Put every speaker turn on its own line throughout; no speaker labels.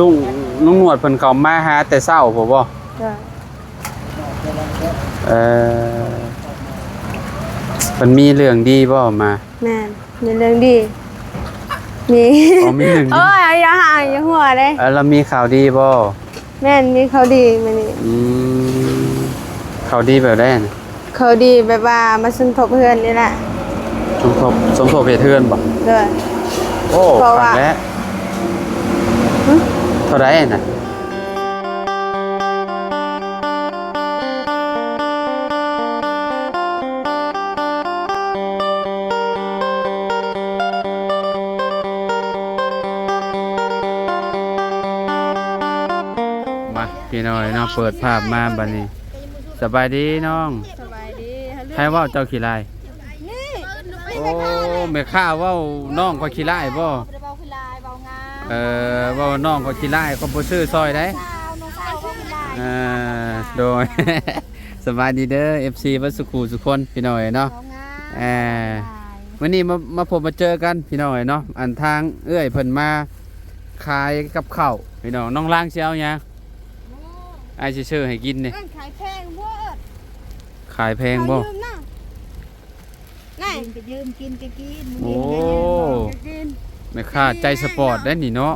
ลุงหนวดเพิ่นเข้ามาหาแต่เช้าบ่
จ้ะ
เอ่อเพิ่นมีเรื่องดีบ่มา
แม่นมีเรื่องดีมี
อ๋อมีเรื่องดี
โอ้ยอย่าห่างอย่าหัวเลย
แล้วมีข่าวดีบ่
แม่นมีเขาดีมานี่
อืมข่าวดีแบบใดน่ะ
เขาดีแบบว่ามาสมทบเพื่อนนี่แหละ
สมทบเหตุเทือนบ่
เด้อ
โอ้
เพราะว่า
ฟังแล้วเท่าใดน่ะมาพี่น้อยเนาะเปิดภาพมาบัดนี้สบายดีน้อง
สบายดี
ใครเว้าเจ้าขี้ลาย
นี่
โอ้แม่ข้าเว้าน้องเขาขี้ลายบ่
เบาคือลายเบางาม
เว้าน้องเขาขี้ลายเขาบ่ซื้อซอยได้
น้องสาวเบาคือลาย
โดย สบายดีเด้อ FC วัดสุขุสุคนพี่น้อยเนาะ
เบางาม
วันนี้มาพบมาเจอกันพี่น้อยเนาะอันทางเอื้อยเพิ่นมาขายกับข้าวพี่น้องน้องล้างสิเอาหยังอ้ายสิซื้อให้กินนี่
ขายแพงบ่
ขายแพงบ่
ยืมนะนี่ก็ยืมกินก็กิน
โอ้แม่ค้าใจสปอร์ตได้นี่เนาะ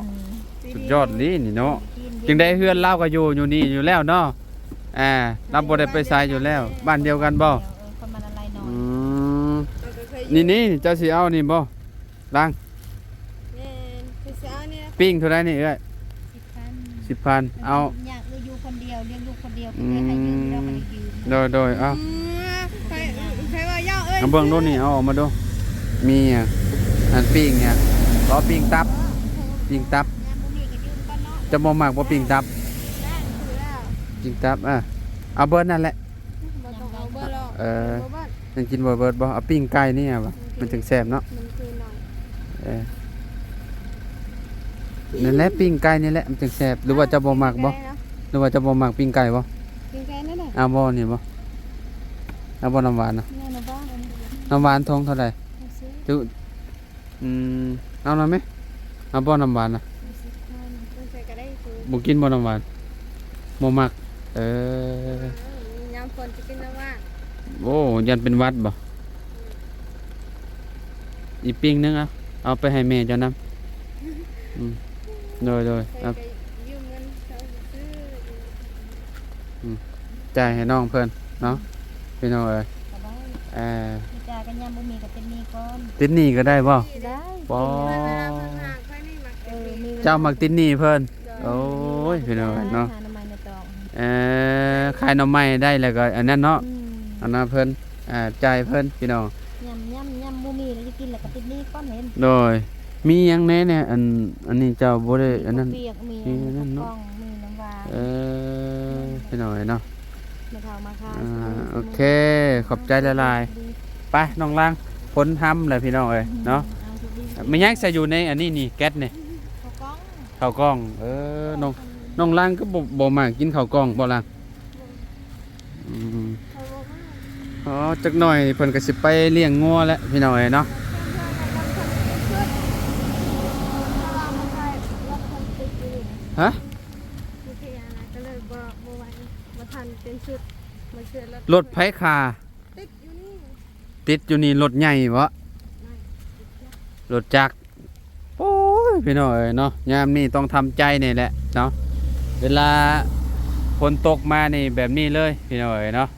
สุดยอดลีนี่เนาะจึงได้เฮือนเล่าก็อยู่นี่อยู่แล้วเนาะเราบ่ได้ไปไสอยู่แล้ว บ้านเดียวกันบ่
คนมันอะไรเนาะ
อืมนี่เจ้าสิเอานี่บ่ล้าง
คือเช้านี่
ปิ้งเท่าไรนี่เอ้ย 10,000เอา
อยากอยู่คนเดียวเลี้ยงลูกคนเดียวไม่ให้ยืมเราไม่ได้ยืม
โดยเอา
ใครว่าย่อเอ้ย
เอาเบื้องโน้นนี่เอาออกมาดูมีอันปิ้งเนี่ยล้อปิ้งตับจะบ่มักบ่ปิ้งตับปิ้งตับเอาเบิร์ดนั่นแหละยังกินบ่เบิร์ดบ่เอาปิ้งไก่นี่บ่มันถึงแซ่บเนาะนั่นแหละปิ้งไก่นี่แหละมันถึงแซ่บหรือว่าจะบ่มักบ่หรือว่าจะบ่มักปิ้งไก่บ่
กินแค่นั้นแหละ
เอาบ่นี่บ่เอาบ่น้ำหวานนะ
แม่นะบ้าน
น้ำหวานทงเท่าไหร่จุเอาหน่อยไหมเอาบ่น้ำหวานนะบ่กินบ่น้ำหวานบ่มัก
ยามฝนจะกินน้ำว่า
โอ้ยันเป็นหวัดบ่อีกปิ้งนึงเอาไปให้แม่เจ้านำโดยเอา
ยืมเงินเขาซื้อ
จ่ายให้น้องเพิ่นเนาะพี่น้องเอ้ย
จ่ายกันยามบ่มีก็เป็นหนี้ก่อน
ติดหนี้ก็ได้บ่
ได้
บ่เจ้ามักติดหนี้เพิ่นโอ้ยพี่น้องเอ้ยเนาะ
หาหน่อไม้ในตอง
ขายหน่อไม้ได้แล้วก็อันนั้นเนาะอันนั้นเพิ่นจ่ายเพิ่นพี่น้อง
ยำบ่มีแล้วจะกินแล้วก็ติดหนี้ก่อนเห็น
โดยมีหยังแน่เนี่ยอันนี้เจ้าบ่ได้อันนั้น
เปียกมี
นั่นเนาะ
กล้องมีน้ำหวาน
พี่น้อยเนาะ
มาเท่ามาค่ะ
โอเคขอบใจละลายไปน้องล่างพ้นทำเลยพี่น้องเอ้ยเนาะไม่ยักใส่อยู่ในอันนี้นี่แก๊สนี่
เขากล้อง
ข้าวกล้องน้องล่างก็บ่มากกินข้าวกล้องบ่ล่างอ๋อจักหน่อยเพิ่นก็สิไปเลี้ยงงัวแล้วพี่น้อยเนาะฮะ
ก็เลยบอกว่ามาทันเป็นชุดมาเชื่อแล้ว
รถไผคา
ติดอยู่นี่
ติดอยู่นี่รถใหญ่บ่รถจักรโอ้ยพี่น้อยเนาะยามนี้ต้องทำใจนี่แหละเนาะเวลาฝนตกมานี่แบบนี้เลยพี่น้อยเนาะ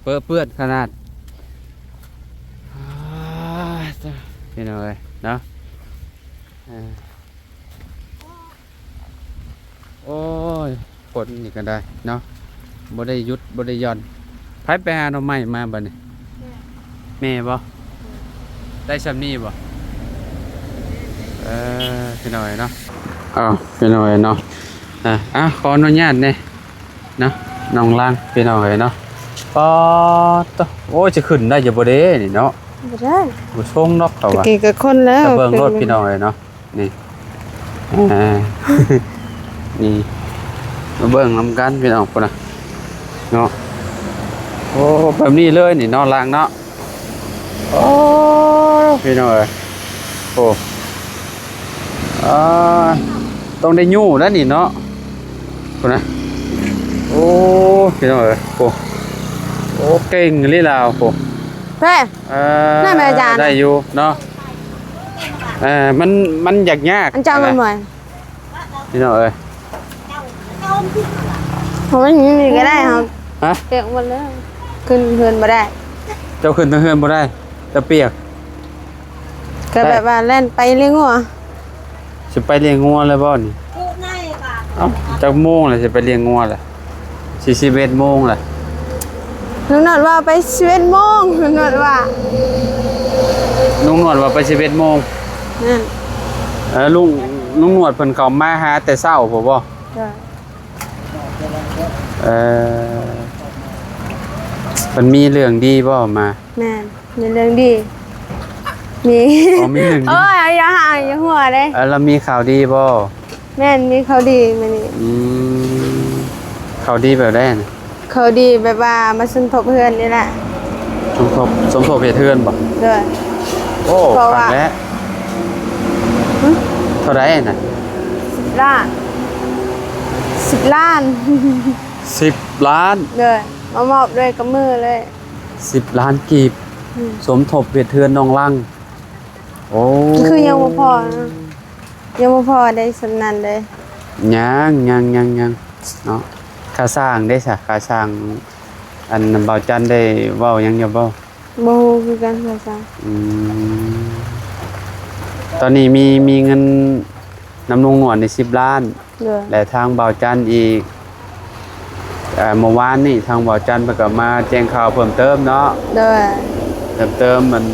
เปื้อนขนาดพี่น้อยเนาะโอ้ยฝนนี่ก็ได้เนาะบ่ได้หยุดบ่ได้หย่อนไผไปหาหน่อไม้มาบัดนี้แม่บ่ได้ซำนี้บ่พี่น้อยเนาะพี่น้อยเนาะขออนุญาตเนี่ยเนาะน้องล่างพี่น้อยเนาะปอตโอ้ยจะขึ้นได้จะบ่เด้นี่เนาะ
ไม่ได้
บ่ชงนอกเขาว่า
กี่กับคนแล้ว
เบิ่งรถพี่น้อยเนาะนี่นี่มาเบิ่งนำกันพี่น้องพุ่นน่ะเนาะโอ้แบบนี้เลยนี่เนาะล่างเนาะโอ้พี่น้อยโอ้ อ่าต้องได้ยู่แล้วนี่เนาะพุ่นนะโอ้พี่น้องเอ้ยโอ้เก่งเลยลาวโอ้
แพ่นั่นแม่อาจารย์
ได้อยู่เนาะมันยาก
อันเจ้ามันเหมือน
พี่น้องเอ้ย
ผมว่าอย่างนี้ก็ได้ครับ
ฮะ
เปียกหมดเลยขึ้นเฮือนมาได้
เจ้าขึ้นทางเฮือนบ่ได้จะเปียก
ก็แบบว่าเล่นไปเลี้ยงหัว
สิไปเลี้ยงงัวเลยบ่นี่เอ้าจักโมงล่ะสิไปเลี้ยงงัวล่ะ41โมงล่ะ
ลุงหนวดว่าไป11 โมงลุงหนวดว่า
ลุงหนวดว่าไป11โมง
นั่น
ลุงหนวดเพิ่นเข้ามาหาแต่เช้าพุ่นบ่
จ้ะ
เพิ่นมีเรื่องดีบ่มา
แม่นมีเรื่องดี มี
อ๋อมีเรื่องดี
โอ้ยอย่าห่างอย่าหัวเลย
แล้วมีข่าวดีบ่
แม่นมีเขาดีมานี่
ข่าวดีแบบใดน่ะ
เขาดีแบบว่ามาสมทบเพื่อนนี่แหละ
สมทบเหตุเทือนบ่
เด้อ
โอ้
เพราะว่า
ฟังแล้วเท่าไหร่น่ะ
ล้าน10 ล้าน
10 ล้าน
เด้อมามอบด้วยกับมือเลย
10 ล้านกีบ สมทบเหตุเทือนน้องลังโอ้
คือยังบ่พอนะยังบ่พอได้สำนันเลย
ยังเนาะค่าสร้างได้ซะค่าสร้างอันเบาจันได้เว้าหยังอยู่บ่
บ่ฮู้คือกันภาษา
ตอนนี้มีเงินนำลงหนวดใน10 ล้าน
เด้อ
และทางเบาจันอีกเมื่อวานนี่ทางเบาจันเพิ่นก็มาแจ้งข่าวเพิ่มเติมเนาะ
เด้อ
เพิ่มเติมมัน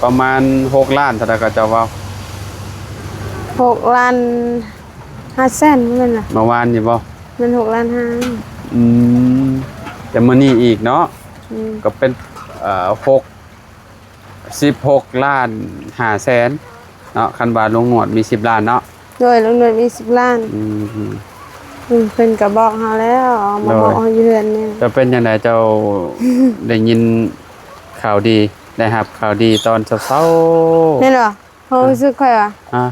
ประมาณ6 ล้านเท่าใดก็จะว่า
6 ล้าน5แสนแม่นล่ะ
เมื่อวานนี่บ่
มัน6 ล้าน5
แต่มื้อนี้อีกเนาะ
อืม
ก็เป็น16 ล้าน5แสนเนาะคันว่าลงหนวดมี10 ล้านเนาะ
โดยลุงหนวดมี10 ล้าน เพิ่นก็บอกเฮาแล้วเอามาบอกเฮาอยู่เฮือนนี่
จะเป็นจังไดเจ้า ได้ยินข่าวดีได้รับข่าวดีตอนเช้าๆ
แม่นบ่เฮารู้สึกค่อยว่า
อ่ะ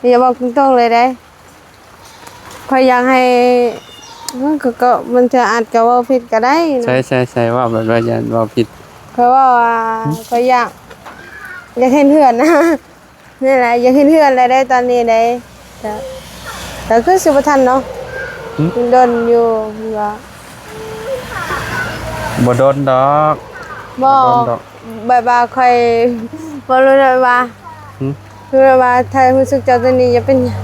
อย่าบอกตรงๆเลยได้ค่อยอยากให้ก็มันจะอาจจะเว้าผิดก็ได้นะ
ใช่ว่าแบบว่าอย่าว่าผิด
เพราะว่าค่อยอยากเห็นเฮือนนะ นี่แหละอยากเห็นเฮือนเลยได้ตอนนี้ได้แต่คือสิบ่ทันเนาะโดนอยู่ว่า
บ่โดนดอก
บ่
โดนดอก
แบบว่าค่อยบ่รู้เลยว่า คือว่าถ้ารู้สึกเจ้าตัวนี้จะเป็นหยัง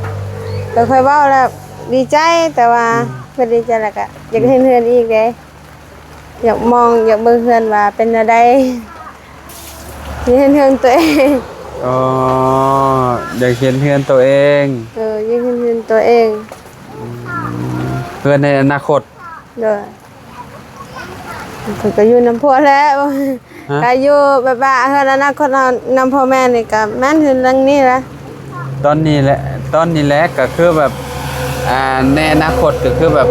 แต่ค่อยเว้าแล้วดีใจแต่ว่าเพิ่นดีใจแล้วก็อยากเห็นเฮือนอีกเด้อยากมองอยากเบิ่งเฮือนว่าเป็นจังไดอยากเห็นเฮือนตัวเอง
อ๋ออยากเห็นเพื่อนตัวเอง
อยากเห็นเฮือนตัวเอง
เพื่อนในอนาคต
เด้อเพิ่นก็อยู่นำพ่อแล้ว
ฮะ
ก็อยู่แบบว่าเฮือนอนาคตเรานำพ่อแม่นี่ก็แม่นเฮือนหลังนี้ล่ะ
ตอนนี้แหละก็คือแบบในอนาคตก็คือแบบ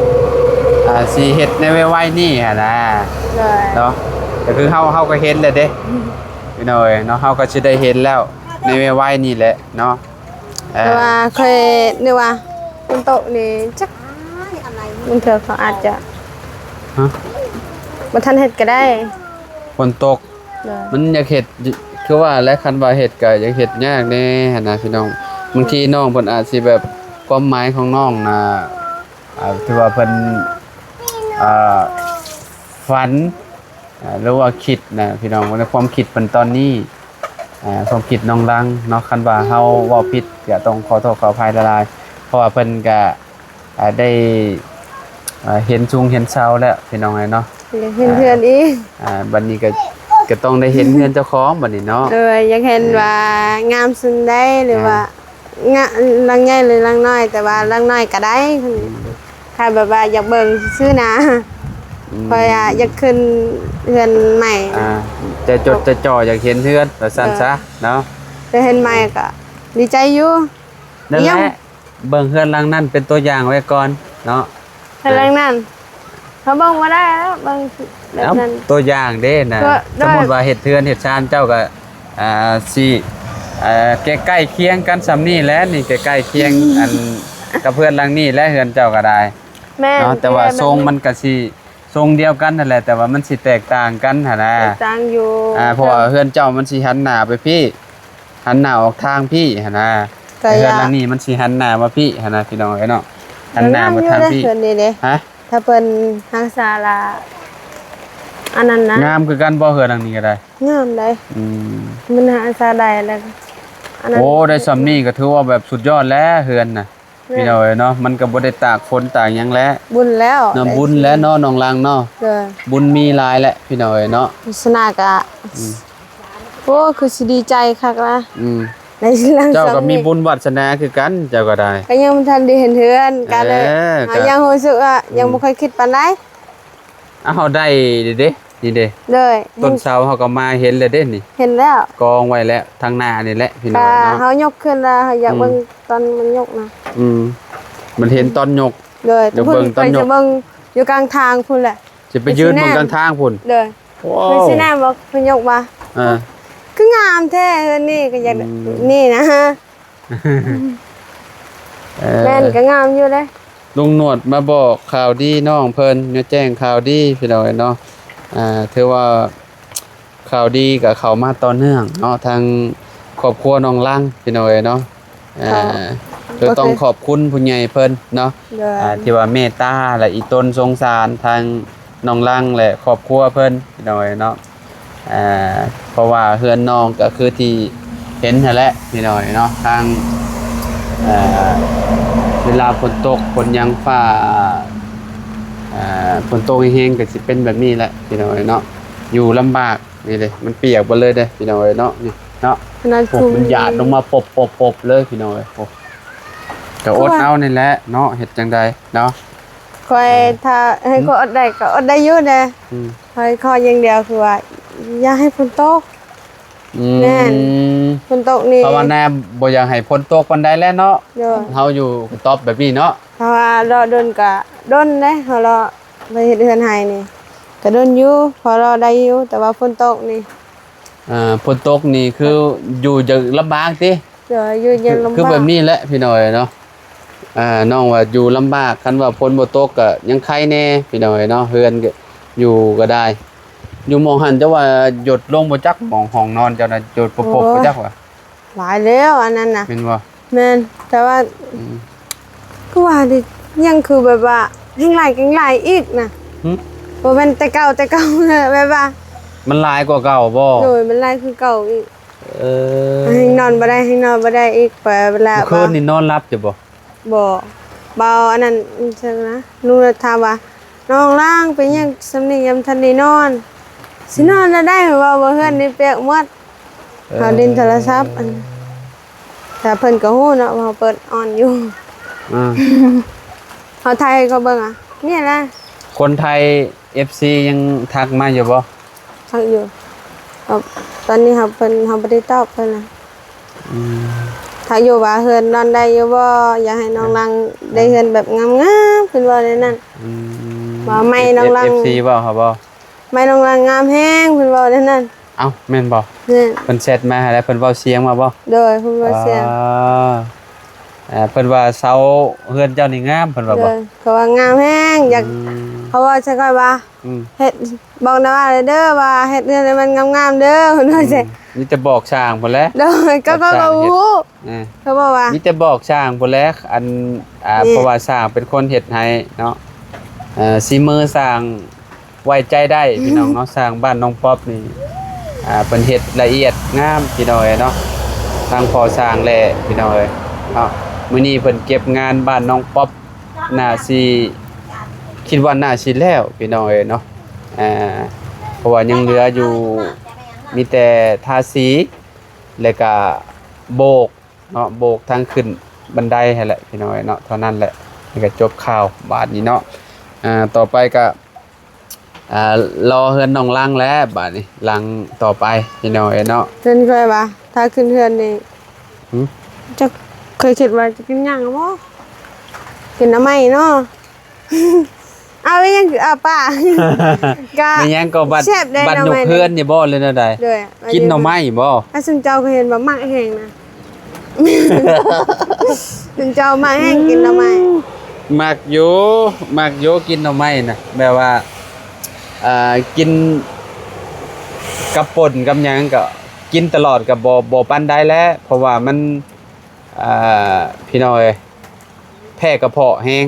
สิเฮ็ดในวัยนี้หั่นนะ
เด้อ
เนาะก็คือเฮาก็เห็นแล้วเด้พี่น้อยเนาะเฮาก็สิได้เห็นแล้วในวัยนี้แหละเนาะ
แต่ว่าเคยนึกว่าคนโตะนี่จักมันเถอะเขาอาจจะ
ฮะ
บ่ทันเฮ็ดก็ได้
ฝนตก
เด้อ
มันอยากเห็ดคือว่าและคันว่าเห็ดก็อยากเห็ดยากแน่หั่นนะพี่น้องบางทีน้องเพิ่นอาจสิแบบความหมายของน้องน่ะที่ว่าเพิ่นฝันหรือว่าคิดนะพี่น้องในความคิดเพิ่นตอนนี้ความคิดน้องลังเนาะคันว่าเฮาเว้าผิดก็ต้องขอโทษขออภัยหลายๆเพราะว่าเพิ่นก็ได้เห็นชุงเห็นเช้าแล้วพี่น้องเนาะ
อยากเห็นเพื่อนอีก
บัดนี้ก็ต้องได้เห็นเฮือนเจ้าของบัดนี้เนาะ
อยากเห็นว่างามสุดได้หรือว่างะลังใหญ่หรือลังน้อย แต่ว่าลังน้อยก็ได้ใครแบบว่าอยากเบิ่งซื่อนะเพราะอยากขึ้นเฮือนใหม่
จะจดจะจ่ออยากเห็นเฮือนว่าซั่นซะเนาะ
จะเห็นใหม่ก็ดีใจอยู่
นั่นแหละเบิ่งเฮือนหลังนั้นเป็นตัวอย่างไว้ก่อนเนาะ
เฮือนหลังนั้นเขาเบิ่งบ่ได้แล้วเบิ่งแบบนั้น
ตัวอย่างเด้น่ะ
ก็ได้
สมมุติว่าเฮ็ดเฮือนเฮ็ดชานเจ้าก็สิ ใกล้ๆเคียงกันซำนี้แหละนี่ใกล้ๆเคียงอันกับเพื่อนหลังนี้และเฮือนเจ้าก็ได้
แม่
เนาะแต่ว่าทรงมันก็สิทรงเดียวกันนั่นแหละแต่ว่ามันสิแตกต่างกันหั่นนะ
ตังอยู่
เพราะว่าเฮือนเจ้ามันสิหันหน้าไปพี่หันหน้าออกทางพี่หั่นนะ
ก็
เฮื
อ
อน
ยาก
หลังนี้มันสิหันหน้ามาพี่หั่นนะพี่น้องเอ้ยเนาะหันหน้ามาทางพี่
เพิ่นนี่เด้
ฮะ
ถ้าเพิ่นทางศาลาอันนั้นนะ
งามคือกันบ่เฮือนหลังนี้ก็ได้
งามเลย
อืม
มันหาซาได้แล้วอันนั้น
โอ้ได้ซำนี้ก็ถือว่าแบบสุดยอดแล้วเฮือนน่ะพี่น้องเอ้ยเนาะมันก็บ่ได้ตากฝนตากหยังแล้ว
บุญแล้ว
เนาะบุญและเนาะน้องลังเนาะ
เด้อ
บุญมีหลายแหละพี่น้องเอ้ยเนาะ
สนากะโอ้คือสิดีใจคักนะ
อืม
ในหลัง
เจ้าก็
สำ
มี
นี้
บุญวาสนาคือกันเจ้าก็ได้
ก็ยังบ่ทันได้เห็นเฮือนกันเลย
ก็
ยังรู้สึกว่ายังบ่ค่อยคิดปานใด
เฮาได้เด้นี่เด้
เลย
ต้นเสาเฮาก็มาเห็นแล้วเด้นี่
เห็นแล้ว
กองไว้แล้วทางหน้านี่แหละพี่น้อ
ก็
งเนาะ
เฮายกขึ้นแล้วอยากเบิ่งตอนมันยกนะ
มันเห็นตอนยก
เลย
เดี๋ยว
พุ่
เบิ่
น
งต
ไป
อนยก
จะเบิ่งอยู่กลางทางพุ่นแหละ
สิไปยืนบนกลางทางพุ่น
เลย
ว้า
คือ
ว
สิแน่บอกเพิ่นยกมา
อ่า
คืองามแท้เฮือนนี่ก็อยากนี่นะฮะ แม่นก็งามอยู่เด้
ลุงหนวดมาบอกข่าวดีน้องเพิ่นมาแจ้งข่าวดีพี่น้องเนาะถือว่าข่าวดีกับเขามาต่อเนื่องเนาะทางครอบครัวน้องลังพี่น้องเนาะคือต้องขอบคุณผู้ใหญ่เพิ่นเนาะ
เด้อ
ที่ว่าเมตตาและอีตนสงสารทางน้องลังและครอบครัวเพิ่นพี่น้องเนาะเพราะว่าเฮือนน้องก็คือที่เห็นนั่นแหละพี่น้องเนาะทางเวลาฝนตกฝนยังฟ้าฝนตกแห้งๆก็สิเป็นแบบนี้แหละพี่น้องเนาะอยู่ลำบากนี่เลยมันเปียกหมดเลยเด้อพี่น้องเนาะนี่เนาะ
ขนาด
พวกมันหยาดลงมาปบเลยพี่น้องโอ้ก็อดเอานี่แหละเนาะเฮ็ดจังใดเนาะ
คอยถ้าให้เขาอดได้ก็อดได้อยู่เด้อ
อืม
คอยขออย่างเดียวคือว่าอย่าให้ฝนตก แน่น ฝนตกนี่
เพราะว่าแน่บ่อยากให้ฝนตกปานใดแล้วเนาะ
เด้อ
เฮาอยู่กระต๊อบแบบนี้เนาะ
เพราะว่ารอดนก็ดนเด้เฮารอไปเฮ็ดเฮือนให้นี่ก็ดนอยู่พอรอได้อยู่แต่ว่าฝนตกนี่
ฝนตกนี่คืออยู่จะลำบากติ
เดี๋ยวอยู่เย็นลำบาก
คือแบบนี้แหละพี่น้อยเนาะน้องว่าอยู่ลำบากคันว่าฝนบ่ตกก็ยังใครแน่พี่น้อยเนาะเฮือนก็อยู่ก็ได้ อยู่หมองหันจะว่าหยดลงบ่จักหมองห้องนอนเจ้าน่ะหยดปบๆบ่จักว่า
หลายแล้วอันนั้นน่ะ
แม่นบ่
แม่นแต่ว่าก็ว่าดิยังคือแบบว่าแห่งหลายอีกนะ
หึ
บ่แม่นแต่เก่าเลยแบบว่า
มันหลายกว่าเก่าบ่
โดยมันหลายคือเก่าอีก
เออ
ให้นอนบ่ได้อีกไปเวลา
เมื่อคืนนี่นอนหลับจะบ่
บ่เบาอันนั้นใช่นะลุงเลยถามว่าน้องล่างเป็นหยังสำนียามทันได้นอนสินอนได้ว่าบ่เฮือนนี่เปียกหมดหาดินโทรศัพท์อันแต่เพิ่นก็ฮู้เนาะว่าเปิดออนอยู่
อ่า
เฮาไทยเขาเบิ่งอ่ะเนี่ยแหละ
คนไทย FC ยังทักมาอยู่บ่
ทักอยู่ครับตอนนี้เฮาบ่ได้ตอบเพิ่นน่ะถ้าอยู่ว่าเฮือนนอนได้อยู่บ่อยากให้น้องรังได้เฮือนแบบงามๆเพิ่นว่าได้นั่น ว่าไม่น้องลัง
FC บ่ครับบ่
ไม่น้องรังงามแฮงเพิ่นว่าได้นั่น
เอ้าแม่นบ่
นี่
เพิ่นแชทมาให้แล้วเพิ่นเว้าเสียงมาบ่
โดยเพิ่นว่าเสียง
เพิ่นว่าเสาเฮือนเจ้านี่งามเพิ่นว่า
โด
บ่
ยเขาว่างามแฮงอยากเขาว่าใช่ค่อยว่า
อืม
เฮ็ดบอกนะว่าเด้อว่าเฮ็ดเฮือนให้มันงามๆเด้อเพิ่นว่าใช่
มีแต่บอกช่างพุ่นแหละ
โดยก็ฮู้
อ่า
เขาบอกว่า
มีแต่บอกช่างพุ่นแหละอัน
นี่
เพราะว่าช่างเป็นคนเฮ็ดให้เนาะซีมือช่างไว้ใจได้พี่น้องเนาะช่างบ้านน้องป๊อบนี่เพิ่นเฮ็ดละเอียดงามพี่น้อยเนาะทางพอช่างแลพี่น้อยเนาะมื้อนี้เพิ่นเก็บงานบ้านน้องป๊อบน่าสิคิดว่าน่าสิแล้วพี่น้อยเนาะเพราะว่ายังเหลืออยู่มีแต่ทาสีแล้วก็โบกเนาะโบกทางขึ้นบันไดให้แหละพี่น้อยเนาะเท่านั้นแหละนี่ก็จบข่าวบาดนี้เนาะต่อไปก็รอเฮือนน้องลังแล้วบาดนี้ลังต่อไปพี่น้อยเนาะ
เพิ่นเคยว่าถ้าขึ้นเฮือนนี่
หึ
จะเคยคิดว่าจะกินหยังบ่กินน้ำไหม้เนาะ เอาไว้ยังคือป้าก็
ไม่ยังก็บัด
แซ่บได้
บัด
หน่อ
อยู่
ไม้
เพื่อนนี่บ่เลยนะใด
ด้วย
กินหน่อไม้บ่
ถ้าซึ่งเจ้าก็เห็นว่ามักแห้งนะ ซึ่งเจ้ามักแห้งกินหน่อไม้
มักอยู่กินหน่อไม้น่ะแบบว่ากินกับป่นกับหยังก็กินตลอดก็บ่ปานใดแล้วเพราะว่ามันพี่น้อยแพ้กระเพาะแห้ง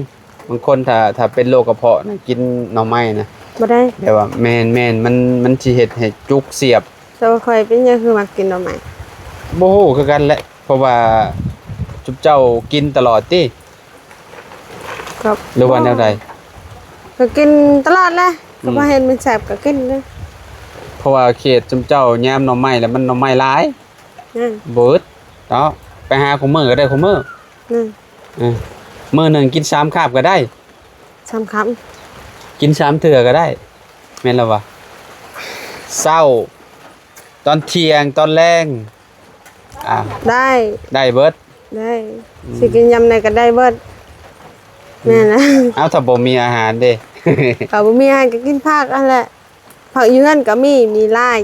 บางคนถ้าเป็นโรคกระเพาะนะกินหน่อไม้นะ
บ่ได้
แบบว่าแม่นมันสิเฮ็ดให้จุกเสียบ
แต่ว่าข่อยเป็นหยังคือมักกินหน่อไม้
บ่ฮู้คือกันแหละเพราะว่าจุบเจ้ากินตลอดติ
ครับ
หรือว่าแนวใด
ก็กินตลอดแหละก็บ่เห็นมันแซ่บก็กินเลย
เพราะว่าเขตจุบเจ้ายามหน่อไม้แล้วมันหน่อไม้หลาย
นั่น
เบิดเนาะไปหาของมื้อก็ได้ของมื้อ
นั่น
มื้อหนึงกิน3คาบก็ได้
สำคำ
กิน3เทื่อก็ได้แม่นแล้ววะเช้าตอนเที่ยงตอนแลง
ได้
ได้เบิด
ได้สิกินยำไหนก็ได้เบิดแม่นะ
เอาถ้าบ่มีอาหารเด้
ก็บ่มีให้ก็กินผักนั่นแหละผักอยู่เฮือนก็มีหลาย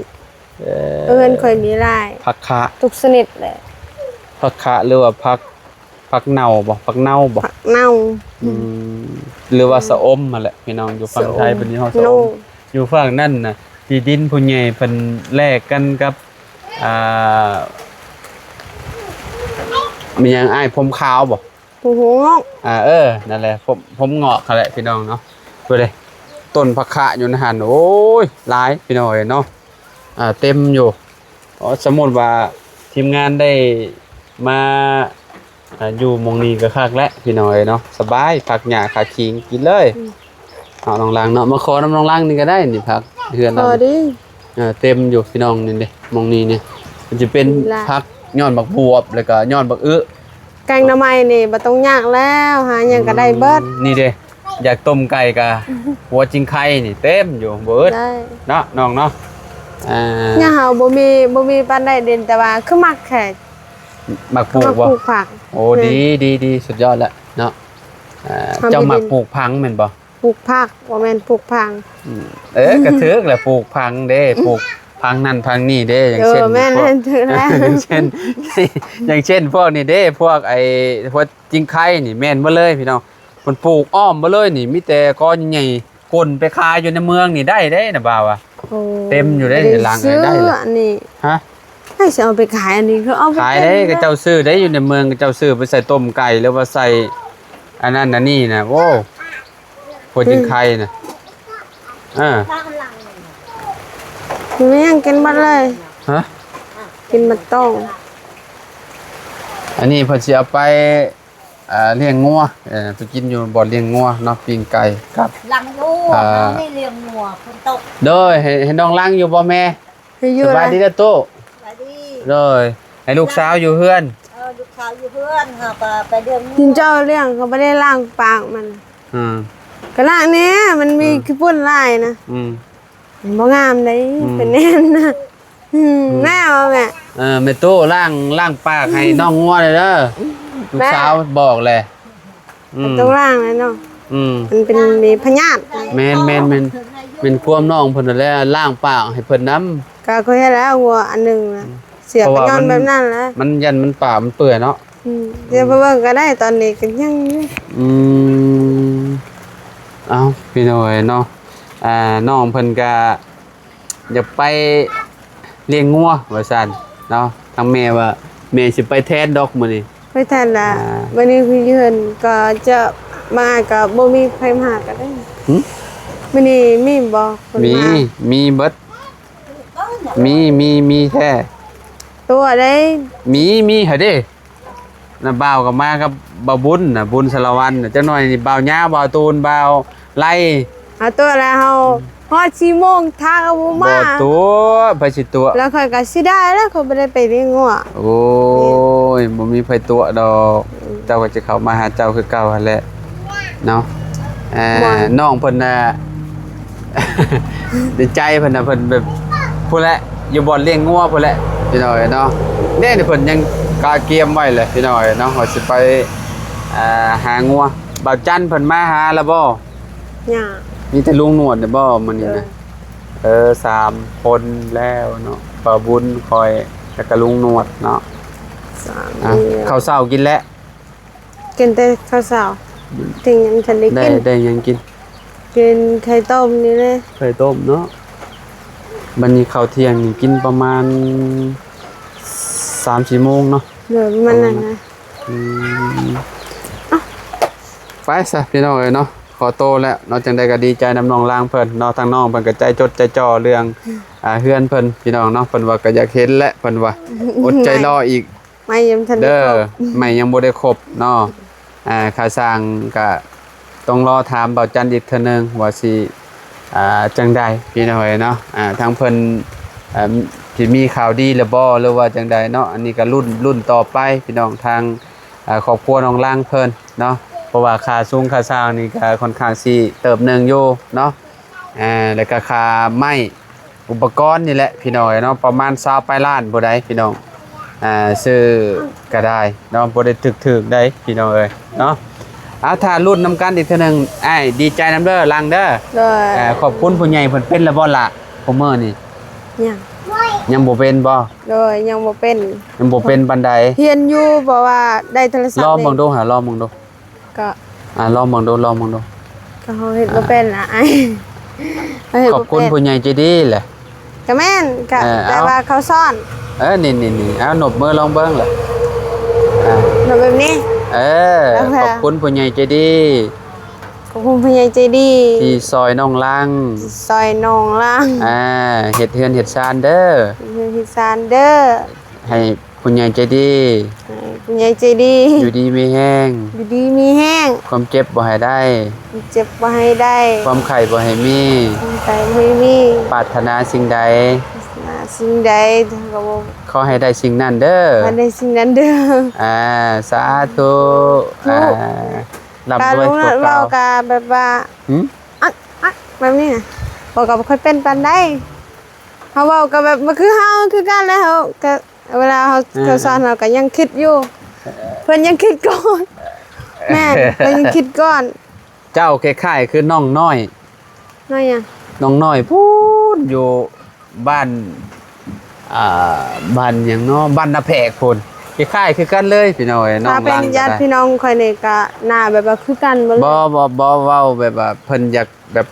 เฮือนค่อยมีหลาย
ผักคะ
ทุกชนิดแหละ
ผักคะหรือว่าผักเน่าบ่ผักเน่าบ่
ผักเน่า
หรือว่าสะอมมาแหละพี่น้องอยู่ฝั่งไทยเป็นยี่ห้อสะอ
โน่
มอยู่ฝั่งนั่นน่ะที่ดินผู้ใหญ่เพิ่นแลกกันกับมีหยังอ้ายผมขาวบ่
ผู้หงอก
นั่นแหละผมเงาะเขาแหละพี่น้องเนาะดูเลยต้นผักคะอยู่ในหันโอ้ยหลายพี่น้องเนาะเต็มอยู่สมมุติว่าทีมงานได้มาอยู่หมองนี้ก็คักแล้วพี่น้องเนาะสบายผักหญ้าขาขิงกินเลยเอาน้องลังเนาะมาขอน้ำน้องลังนี่ก็ได้นี่ผักเฮือน
พ
เรา
อดิ
เต็มอยู่พี่น้องนี่เด้หมองนี้เนี่ยมันจะเป็นผักยอดบักบวบแล้วก็ยอดบักอึ
แกงหน่อไม้นี่บ่ต้องยากแล้วหาหยังก็ได้เบิด
นี่เด้อยากต้มไก่กะหัวจิงไข่นี่เต็มอยู่เบิด
ได้
เนาะน้องเนาะ
ย่าเฮาบ่มีปานใดเด่นแต่ว่าคือมักแค่
มักปลู
มั
ก
ก
บ่
ปลูกผัก
โอ้ดีสุดยอดแล้วเนาะ
ทำให้
เจ้ามัก
ดิน
ปลูกพังแม่นบ่
ปลูกผักบ่แม่นปลูกผัง
กระทึกแหละปลูกพังเด้ปลูกพังนั่นพังนี่เด้อย่างเช่น
แม่น
พวก
ถือแล้ว
อย่างเช่น อย่างเช่นพวกนี่เด้พวกพวกจิงไข่นี่แม่นบ่เลยพี่น้องมันปลูกอ้อมบ่เลยนี่มีแต่ก้อนใหญ่ก้นไปขายอยู่ในเมืองนี่ได้เด้น่ะบ่าวอ่ะ
โอ้
เต็มอยู่ได้ในรัง
ซื้อ
ได้เลย
อันนี้
ฮะ
ให้สิเอาไปขายอันนี้คือเอาไป
ขายได้ก็เจ้าซื้อได้อยู่ในเมืองก็เจ้าซื้อไปใส่ต้มไก่หรือว่าใส่อันนั้นอันนี้นะโอ้พวกจิงไข่น่ะ
มันยังกินบัดเลย
ฮะ
กินบัดต้อง
อันนี้เพิ่นสิเอาไปเลี้ยงงัวไปกินอยู่บ่อนเลี้ยงงัวเนาะปิ้งไก่ครับ
หลังลูกเขาไม่เลี้ยงงัวคนตก
โดยให้น้องล้างอยู่บ่แม่
ให้อยู่
ส
เล
บาย
ย
ดีเด้อตู้
ไปดิ
โดยให้ลูกสาวอยู่เฮือน
ลูกสาวอยู่เพื่อนค่ะไปเดือน
กินเจ้าเลี้ยงเขาบ่ได้ล้างปากมัน
อืม
ก็ล้างแหน่มันมีขี้ฝุ่นลายนะ
อืม
บ่งามเด้เป็นแน่นนะแม่ว่าแม่
แม่ตู้ล้างปากให้น้องงัวเลยเด้อลูกสาวบอกแหละ
ต้องล้างเลยเนาะ มันเป็นมีพยาธิ
แม่นเป็นความน้องเพิ่นนั่นแหละล้างปากให้เพิ่นน้ำ
ก็เคยให้แล้ววัวอันหนึงนะเสียบไปย้อนแบบนั้นแหละ
มันยันมันปากมันเปื่อยเนาะ
เดี๋ยวไปเบิ่งก็ได้ตอนนี้ก็ยังอยู่
เอาพี่น้อยเนาะน้องเพิ่นก็อยากไปเลี้ยงงัวว่าซั่นเนาะทางแม่ว่าแม่สิไปแทนดอกมื้อนี้
ไปทันละวันนี้คือยืนก็จะมากับบ่มีใครมาก็ได้วันนี้มีบ่คน
มี
มา
มีเบิดมีแท้
ตัวได้
มีหะเด้น่ะบ่าวก็มากับบ่าวบุญน่ะบุญสารวัตรน่ะจักหน่อยนี่บ่าวหญ้าบ่าวตูนบ่าวไล่
เอาตัวแล้วเฮาฮอด4 โมงทางก็บ่
บ่
มา
ตัวไปสิตัว
แล้วค่อยก็สิได้แล้วเขาบ่ได้ไปเลี้ยงงัว
โอ้ยบ่มีไผตัวดอก เจ้าก็จะเข้ามาหาเจ้าคือเก่าหั่นแหละเนาะน้องเพิ่นน่ะ ในใจเพิ่นน่ะเพิ่นแบบพุ่นแหละอยู่บ่อนเลี้ยงงัวพุ่นแหละพี่น้อยเนาะแน่นี่เพิ่นยังกาเกียมไว้เลยพี่น้อยเนาะว่าสิไปหางัวบ่าวจันเพิ่นมาหาแล้วบ่
ย่า
มีแต่ลุงหนวดเนี่ยบ่มันนี่นะ3คนแล้วเนาะป้าบุญคอยแล้วก็ลุงหนวดเนาะ
สาม
อ่ะ
เดียว
ข้าวเช้ากินแล้ว
กินแต่ข้าวสาวถึงยังทันได้
ได้
กิน
ได้หยังกิน
กินไข่ต้มนี่เลย
ไข่ต้มเนาะบัดนี้ข้าวเที่ยงนี่กินประมาณ 3-4 โมงเนาะ
เดี๋ยวมันนั่นนะ
อืมไปซะพี่น้องเอ้ยเนาะขอโตแล้วเนาะจังใดก็ดีใจนำน้องลางเพิ่นเนาะทางน้องเพิ่นก็ใจจดใจจ่อเรื่องเฮือนเพิ่นพี่น้องเนาะเพิ่นว่าก็อยากเห็นและเพิ่นว่าอดใจรออีก
ไม่ยังทันได้
เด้อ
ครบ
ไม่ยังบ่ได้ครบเนาะค่าสร้างก็ต้องรอถามเบาจันอีกเทื่อนึงว่าสิจังใดพี่น้องเอ้ยเนาะทางเพิ่นสิมีข่าวดีหรือบ่หรือว่าจังใดเนาะอันนี้ก็รุ่นต่อไปพี่น้องทางครอบครัวน้องลางเพิ่นเนาะเพราะว่าค่าสูงค่าสร้างนี่ก็ค่อนข้างสิเติบหนึงอยู่เนาะแล้วก็ค่าไม้อุปกรณ์นี่แหละพี่น้องเอ้ยเนาะประมาณ20ปลายล้านบ่ได้พี่น้องซื้อก็ได้เนาะบ่ได้ถึกๆได้พี่น้องเอ้ยเนาะถ้ารุ่นนำกันอีกเทื่อนึงอ้ายดีใจนำเด้อลังเด้อ
เลย
ขอบคุณผู้ใหญ่เพิ่นเป็นแล้วบ่ล่ะผมมื้อนี่
ยัง
ยังบ่เป็นบ่
เลยยังบ่เป็น
ยังบ่เป็นปานใด
เฮียนอยู่บอกว่าได้โทรศัพท์
ลองเบิ่งดูหาลองเบิ่งดู
ก็
ลองเบิ่งดูลองเบิ่งดู
ก็เฮาเฮ็ดบ่เป็นอ่ะไอ้เฮ็ด
ขอบ
บ่
คุณ
เป็น
ผู้ใหญ่ใจดีแหละ
ก็แม่นก็
เอา
แต่ว่าเขาซ่อน
นี่เอาหนบมือลองเบิ่งล่ะ
แบบแบบนี้ โอเค
ขอบคุณผู้ใหญ่ใจดี
ขอบคุณผู้ใหญ่ใจดี
ที่ซอยน้องลัง
ซอยน้องล่าง
เฮ็ดเฮือนเฮ็ดซานเด้อ
เฮือนพิซานเด้อ
ให้ผู้ใหญ่ใจดี
ผู้ใหญ่ใจดี
อยู่ดีมีแห้ง
อยู่ดีมีแห้ง
ความเจ็บบ่ให้ได้
เจ็บบ่ให้ได้
ความไข้บ่ให้มี
ใจไม่มี
ปรารถนาสิ่งใด
สิ่งใดก็บ่
ขอให้ได้สิ่งนั้นเด้อ
ว่าได้สิ่งนั้นเด้อ
สาธุร่ำ
การ
รวย
รู้
พวก
เรา
เรา
ก็แบบว่า
หืม
แบบนี้น่ะบอกก็บ่ค่อยเป็นปานใดเฮาเว้าก็แบบมันคือเฮาคือกันแล้วเฮาก็เวลาเขาสอนเราก็ยังคิดอยู่เพิ่นยังคิดก่อนแม่นเพิ่นยังคิดก่อน
เจ้าคล้ายๆคือน้องน้อย
น้อยหยัง
น้องน้อยพูดอยู่บ้านบ้านหยังเนาะบ้านนาแพกพุ่นคล้ายๆคือกันเลยพี่น้อยน้อง
ถ้าเป็น
ลัง
ญาติพี่น้องข่อยนี่ก็หน้าแบบว่าคือกันบ่เลย
บ่เว้าแบบว่าเพิ่นอยากแบบ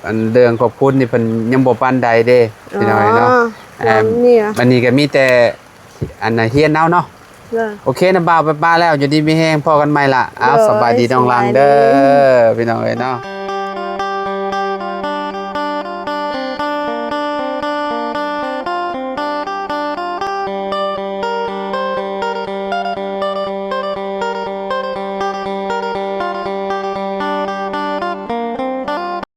อันเรื่องขอบคุณนี่เพิ่นยังบ่ปานใดเด้พี่น้อยเนาะ
แบบนี่เหรอ
วันนี้ก็มีแต่อันน่ะเฮียนเอาเนาะ
เด้อ
โอเคนะบ่าวไปป้าแล้วอยู่ดีมีแฮงพอกันใหม่ล่ะอ้าว
เด้อ
สบายดีน้องลังเด้
สบายดี
อพี่น้องเอ้ยเนาะ